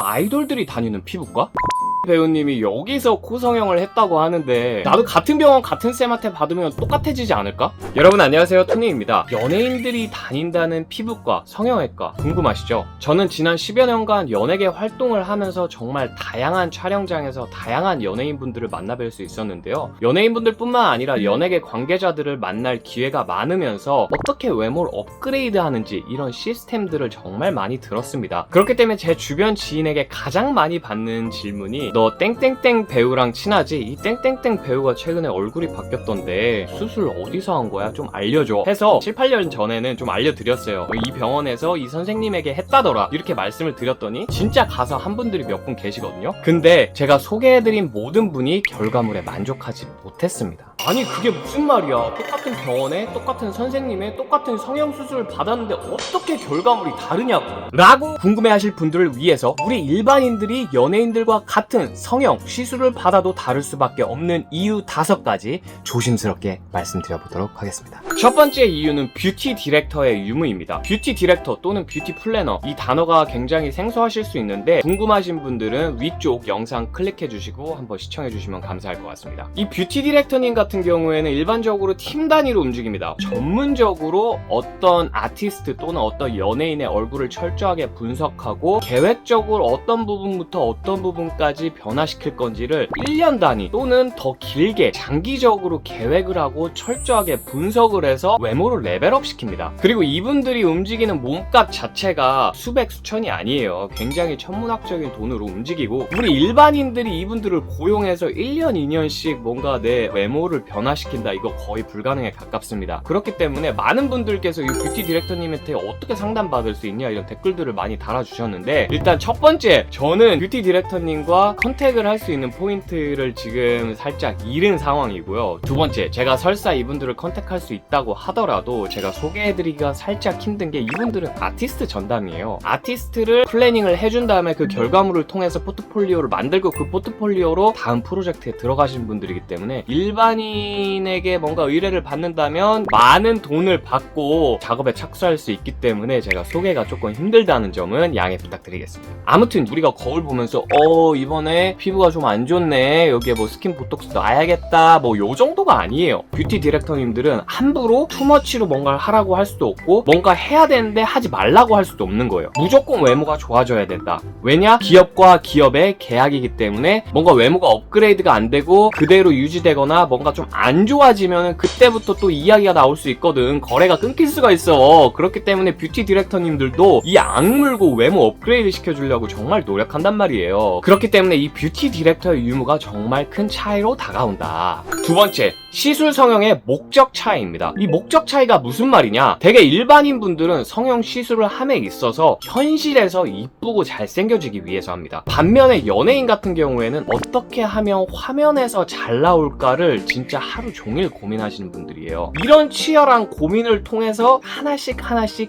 아이돌들이 다니는 피부과? 배우님이 여기서 코 성형을 했다고 하는데 나도 같은 병원 같은 쌤한테 받으면 똑같아지지 않을까? 여러분 안녕하세요, 토니입니다. 연예인들이 다닌다는 피부과, 성형외과 궁금하시죠? 저는 지난 10여 년간 연예계 활동을 하면서 정말 다양한 촬영장에서 다양한 연예인분들을 만나뵐 수 있었는데요. 연예인분들 뿐만 아니라 연예계 관계자들을 만날 기회가 많으면서 어떻게 외모를 업그레이드 하는지 이런 시스템들을 정말 많이 들었습니다. 그렇기 때문에 제 주변 지인에게 가장 많이 받는 질문이 너 땡땡땡 배우랑 친하지? 이 땡땡땡 배우가 최근에 얼굴이 바뀌었던데 수술 어디서 한 거야? 좀 알려줘 해서 7, 8년 전에는 좀 알려드렸어요. 이 병원에서 이 선생님에게 했다더라 이렇게 말씀을 드렸더니 진짜 가서 한 분들이 몇 분 계시거든요. 근데 제가 소개해드린 모든 분이 결과물에 만족하지 못했습니다. 아니 그게 무슨 말이야. 똑같은 병원에 똑같은 선생님의 똑같은 성형수술을 받았는데 어떻게 결과물이 다르냐고 라고 궁금해하실 분들을 위해서 우리 일반인들이 연예인들과 같은 성형 시술을 받아도 다를 수밖에 없는 이유 5가지 조심스럽게 말씀드려보도록 하겠습니다. 첫 번째 이유는 뷰티 디렉터의 유무입니다. 뷰티 디렉터 또는 뷰티 플래너, 이 단어가 굉장히 생소하실 수 있는데 궁금하신 분들은 위쪽 영상 클릭해 주시고 한번 시청해 주시면 감사할 것 같습니다. 이 뷰티 디렉터님 같은 경우에는 일반적으로 팀 단위로 움직입니다. 전문적으로 어떤 아티스트 또는 어떤 연예인의 얼굴을 철저하게 분석하고 계획적으로 어떤 부분부터 어떤 부분까지 변화시킬 건지를 1년 단위 또는 더 길게 장기적으로 계획을 하고 철저하게 분석을 해서 외모를 레벨업 시킵니다. 그리고 이분들이 움직이는 몸값 자체가 수백 수천이 아니에요. 굉장히 천문학적인 돈으로 움직이고 우리 일반인들이 이분들을 고용해서 1년 2년씩 뭔가 내 외모를 변화시킨다, 이거 거의 불가능에 가깝습니다. 그렇기 때문에 많은 분들께서 이 뷰티 디렉터님한테 어떻게 상담받을 수 있냐 이런 댓글들을 많이 달아주셨는데, 일단 첫 번째, 저는 뷰티 디렉터님과 컨택을 할 수 있는 포인트를 지금 살짝 잃은 상황이고요. 두 번째, 제가 설사 이분들을 컨택할 수 있다고 하더라도 제가 소개해드리기가 살짝 힘든 게 이분들은 아티스트 전담이에요. 아티스트를 플래닝을 해준 다음에 그 결과물을 통해서 포트폴리오를 만들고 그 포트폴리오로 다음 프로젝트에 들어가신 분들이기 때문에 일반인에게 뭔가 의뢰를 받는다면 많은 돈을 받고 작업에 착수할 수 있기 때문에 제가 소개가 조금 힘들다는 점은 양해 부탁드리겠습니다. 아무튼 우리가 거울 보면서 이번에 피부가 좀 안 좋네, 여기에 뭐 스킨 보톡스 놔야겠다, 뭐 요 정도가 아니에요. 뷰티 디렉터님들은 함부로 투머치로 뭔가를 하라고 할 수도 없고 뭔가 해야 되는데 하지 말라고 할 수도 없는 거예요. 무조건 외모가 좋아져야 된다. 왜냐? 기업과 기업의 계약이기 때문에 뭔가 외모가 업그레이드가 안 되고 그대로 유지되거나 뭔가 좀 안 좋아지면 그때부터 또 이야기가 나올 수 있거든. 거래가 끊길 수가 있어. 그렇기 때문에 뷰티 디렉터님들도 이 악물고 외모 업그레이드 시켜주려고 정말 노력한단 말이에요. 그렇기 때문에 이 뷰티 디렉터의 유무가 정말 큰 차이로 다가온다. 두 번째, 시술 성형의 목적 차이입니다. 이 목적 차이가 무슨 말이냐? 되게 일반인 분들은 성형 시술을 함에 있어서 현실에서 이쁘고 잘생겨지기 위해서 합니다. 반면에 연예인 같은 경우에는 어떻게 하면 화면에서 잘 나올까를 진짜 하루 종일 고민하시는 분들이에요. 이런 치열한 고민을 통해서 하나씩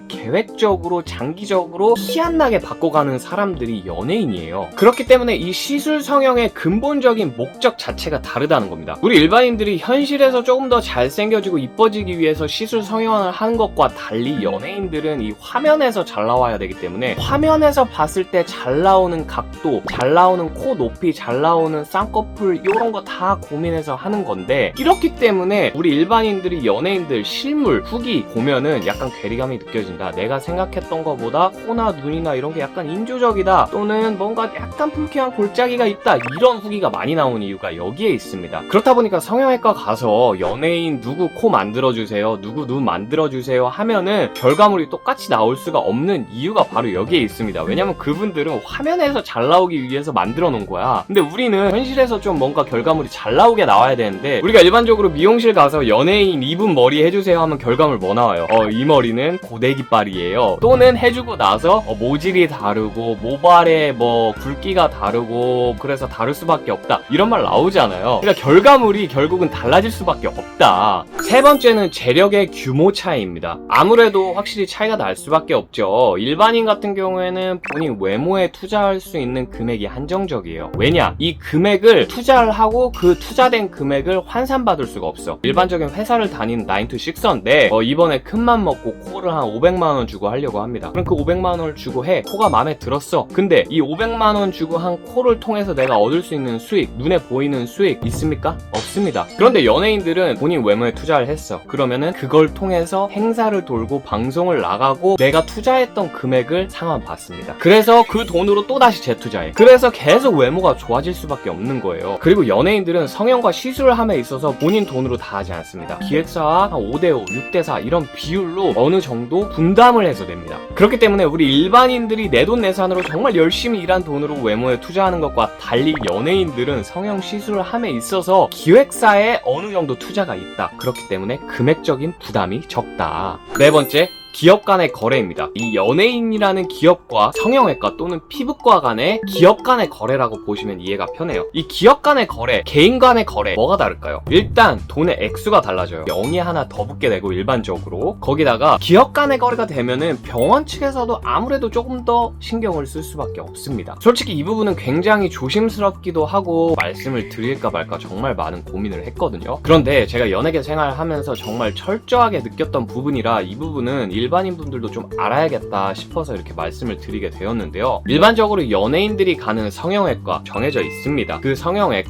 계획적으로 장기적으로 티 안 나게 바꿔가는 사람들이 연예인이에요. 그렇기 때문에 이 시술 성형의 근본적인 목적 자체가 다르다는 겁니다. 우리 일반인들이 현실에서 조금 더 잘생겨지고 이뻐지기 위해서 시술 성형을 하는 것과 달리 연예인들은 이 화면에서 잘 나와야 되기 때문에 화면에서 봤을 때 잘 나오는 각도, 잘 나오는 코 높이, 잘 나오는 쌍꺼풀 이런 거 다 고민해서 하는 건데, 이렇기 때문에 우리 일반인들이 연예인들 실물 후기 보면은 약간 괴리감이 느껴진다, 내가 생각했던 것보다 코나 눈이나 이런 게 약간 인조적이다, 또는 뭔가 약간 불쾌한 골짜기가 있다, 이런 후기가 많이 나온 이유가 여기에 있습니다. 그렇다 보니까 성형외과 가서 연예인 누구 코 만들어주세요, 누구 눈 만들어주세요 하면은 결과물이 똑같이 나올 수가 없는 이유가 바로 여기에 있습니다. 왜냐면 그분들은 화면에서 잘 나오기 위해서 만들어 놓은 거야. 근데 우리는 현실에서 좀 뭔가 결과물이 잘 나오게 나와야 되는데, 우리가 일반적으로 미용실 가서 연예인 이분 머리 해주세요 하면 결과물 뭐 나와요? 이 머리는 고데기빨이에요. 또는 해주고 나서 모질이 다르고 모발에 뭐 굵기가 다르고 그래서 다를 수밖에 없다, 이런 말 나오잖아요. 그러니까 결과물이 결국은 달라질 수밖에 없다. 세 번째는 재력의 규모 차이입니다. 아무래도 확실히 차이가 날 수밖에 없죠. 일반인 같은 경우에는 본인 외모에 투자할 수 있는 금액이 한정적이에요. 왜냐? 이 금액을 투자를 하고 그 투자된 금액을 환 환산받을 수가 없어. 일반적인 회사를 다니는 9to6인데 이번에 큰맘 먹고 코를 한 500만원 주고 하려고 합니다. 그럼 그 500만원을 주고 해. 코가 마음에 들었어. 근데 이 500만원 주고 한 코를 통해서 내가 얻을 수 있는 수익, 눈에 보이는 수익 있습니까? 없습니다. 그런데 연예인들은 본인 외모에 투자를 했어. 그러면은 그걸 통해서 행사를 돌고 방송을 나가고 내가 투자했던 금액을 상환받습니다. 그래서 그 돈으로 또다시 재투자해. 그래서 계속 외모가 좋아질 수밖에 없는 거예요. 그리고 연예인들은 성형과 시술을 함에 있어서 본인 돈으로 다 하지 않습니다. 기획사와 한 5대5, 6대4 이런 비율로 어느 정도 분담을 해서 냅니다. 그렇기 때문에 우리 일반인들이 내돈내산으로 정말 열심히 일한 돈으로 외모에 투자하는 것과 달리 연예인들은 성형 시술을 함에 있어서 기획사에 어느 정도 투자가 있다. 그렇기 때문에 금액적인 부담이 적다. 네 번째, 기업 간의 거래입니다. 이 연예인이라는 기업과 성형외과 또는 피부과 간의 기업 간의 거래라고 보시면 이해가 편해요. 이 기업 간의 거래, 개인 간의 거래 뭐가 다를까요? 일단 돈의 액수가 달라져요. 0이 하나 더 붙게 되고 일반적으로 거기다가 기업 간의 거래가 되면은 병원 측에서도 아무래도 조금 더 신경을 쓸 수밖에 없습니다. 솔직히 이 부분은 굉장히 조심스럽기도 하고 말씀을 드릴까 말까 정말 많은 고민을 했거든요. 그런데 제가 연예계 생활하면서 정말 철저하게 느꼈던 부분이라 이 부분은 일반인 분들도 좀 알아야겠다 싶어서 이렇게 말씀을 드리게 되었는데요. 일반적으로 연예인들이 가는 성형외과 정해져 있습니다. 그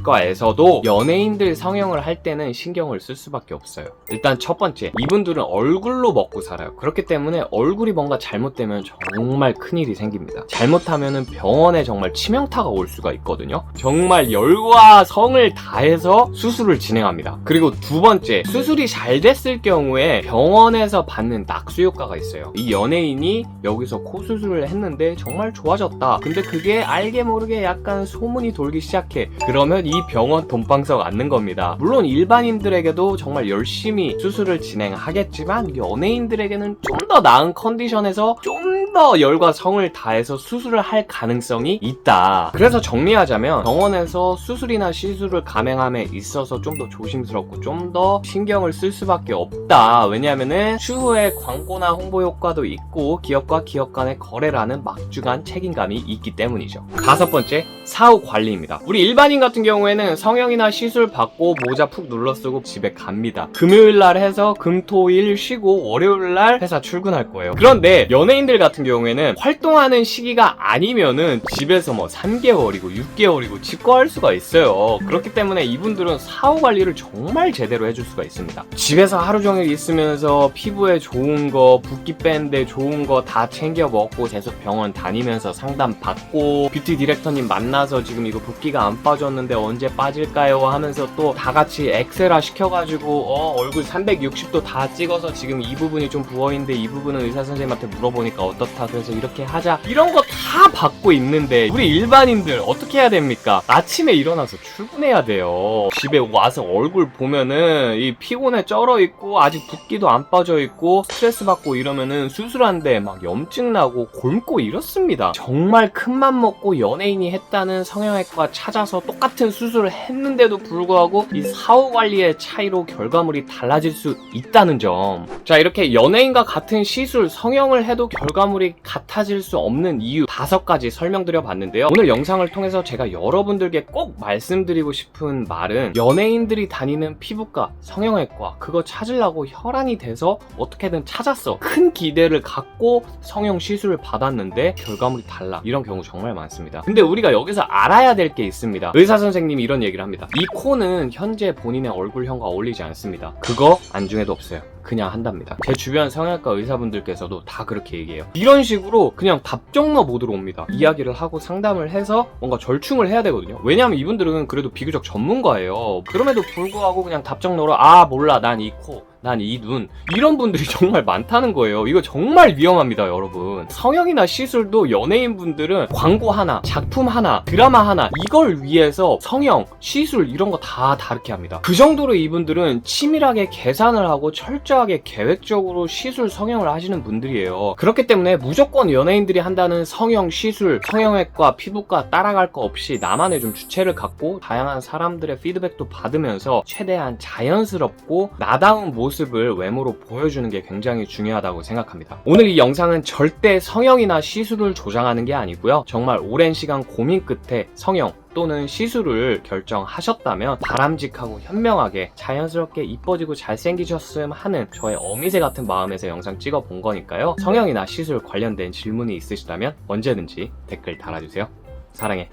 성형외과에서도 연예인들 성형을 할 때는 신경을 쓸 수밖에 없어요. 일단 첫 번째, 이분들은 얼굴로 먹고 살아요. 그렇기 때문에 얼굴이 뭔가 잘못되면 정말 큰일이 생깁니다. 잘못하면은 병원에 정말 치명타가 올 수가 있거든요. 정말 열과 성을 다해서 수술을 진행합니다. 그리고 두 번째, 수술이 잘 됐을 경우에 병원에서 받는 낙수 효과가 있어요. 이 연예인이 여기서 코 수술을 했는데 정말 좋아졌다. 근데 그게 알게 모르게 약간 소문이 돌기 시작해. 그러면 이 병원 돈방석 앉는 겁니다. 물론 일반인들에게도 정말 열심히 수술을 진행하겠지만 연예인들에게는 좀 더 나은 컨디션에서 좀 더 열과 성을 다해서 수술을 할 가능성이 있다. 그래서 정리하자면 병원에서 수술이나 시술을 감행함에 있어서 좀 더 조심스럽고 좀 더 신경을 쓸 수밖에 없다. 왜냐하면은 추후에 광고나 홍보 효과도 있고 기업과 기업 간의 거래라는 막중한 책임감이 있기 때문이죠. 다섯 번째, 사후 관리입니다. 우리 일반인 같은 경우에는 성형이나 시술 받고 모자 푹 눌러 쓰고 집에 갑니다. 금요일 날 해서 금토일 쉬고 월요일 날 회사 출근할 거예요. 그런데 연예인들 같은 경우에는 활동하는 시기가 아니면은 집에서 뭐 3개월이고 6개월이고 직거할 수가 있어요. 그렇기 때문에 이분들은 사후 관리를 정말 제대로 해줄 수가 있습니다. 집에서 하루 종일 있으면서 피부에 좋은 거, 붓기 빼는데 좋은 거 다 챙겨 먹고 계속 병원 다니면서 상담 받고 뷰티 디렉터님 만나서 지금 이거 붓기가 안 빠졌는데 언제 빠질까요? 하면서 또 다 같이 엑셀화 시켜가지고 얼굴 360도 다 찍어서 지금 이 부분이 좀 부어있는데 이 부분은 의사 선생님한테 물어보니까 어떻다 그래서 이렇게 하자 이런 거 다 받고 있는데 우리 일반인들 어떻게 해야 됩니까? 아침에 일어나서 출근해야 돼요. 집에 와서 얼굴 보면은 이 피곤에 쩔어 있고 아직 붓기도 안 빠져 있고 스트레스 받고 이러면은 수술한데 막 염증 나고 곪고 이렇습니다. 정말 큰맘 먹고 연예인이 했다는 성형외과 찾아서 똑같은 수술을 했는데도 불구하고 이 사후 관리의 차이로 결과물이 달라질 수 있다는 점. 자, 이렇게 연예인과 같은 시술 성형을 해도 결과물이 같아질 수 없는 이유 5가지 설명드려 봤는데요. 오늘 영상을 통해서 제가 여러분들께 꼭 말씀드리고 싶은 말은 연예인들이 다니는 피부과, 성형외과 그거 찾으려고 혈안이 돼서 어떻게든 찾았어. 큰 기대를 갖고 성형 시술을 받았는데 결과물이 달라. 이런 경우 정말 많습니다. 근데 우리가 여기서 알아야 될 게 있습니다. 의사 선생님이 이런 얘기를 합니다. 이 코는 현재 본인의 얼굴형과 어울리지 않습니다. 그거 안중에도 없어요. 그냥 한답니다. 제 주변 성형외과 의사분들께서도 다 그렇게 얘기해요. 이런 식으로 그냥 답정너 모드로 옵니다. 이야기를 하고 상담을 해서 뭔가 절충을 해야 되거든요. 왜냐하면 이분들은 그래도 비교적 전문가예요. 그럼에도 불구하고 그냥 답정너로 몰라 난 이 코 난 이 눈 이런 분들이 정말 많다는 거예요. 이거 정말 위험합니다, 여러분. 성형이나 시술도 연예인분들은 광고 하나, 작품 하나, 드라마 하나 이걸 위해서 성형, 시술 이런 거 다 다르게 합니다. 그 정도로 이분들은 치밀하게 계산을 하고 철저하게 계획적으로 시술, 성형을 하시는 분들이에요. 그렇기 때문에 무조건 연예인들이 한다는 성형, 시술, 성형외과, 피부과 따라갈 거 없이 나만의 좀 주체를 갖고 다양한 사람들의 피드백도 받으면서 최대한 자연스럽고 나다운 모습을 외모로 보여주는 게 굉장히 중요하다고 생각합니다. 오늘 이 영상은 절대 성형이나 시술을 조장하는 게 아니고요. 정말 오랜 시간 고민 끝에 성형 또는 시술을 결정하셨다면 바람직하고 현명하게 자연스럽게 이뻐지고 잘생기셨음 하는 저의 어미새 같은 마음에서 영상 찍어본 거니까요. 성형이나 시술 관련된 질문이 있으시다면 언제든지 댓글 달아주세요. 사랑해.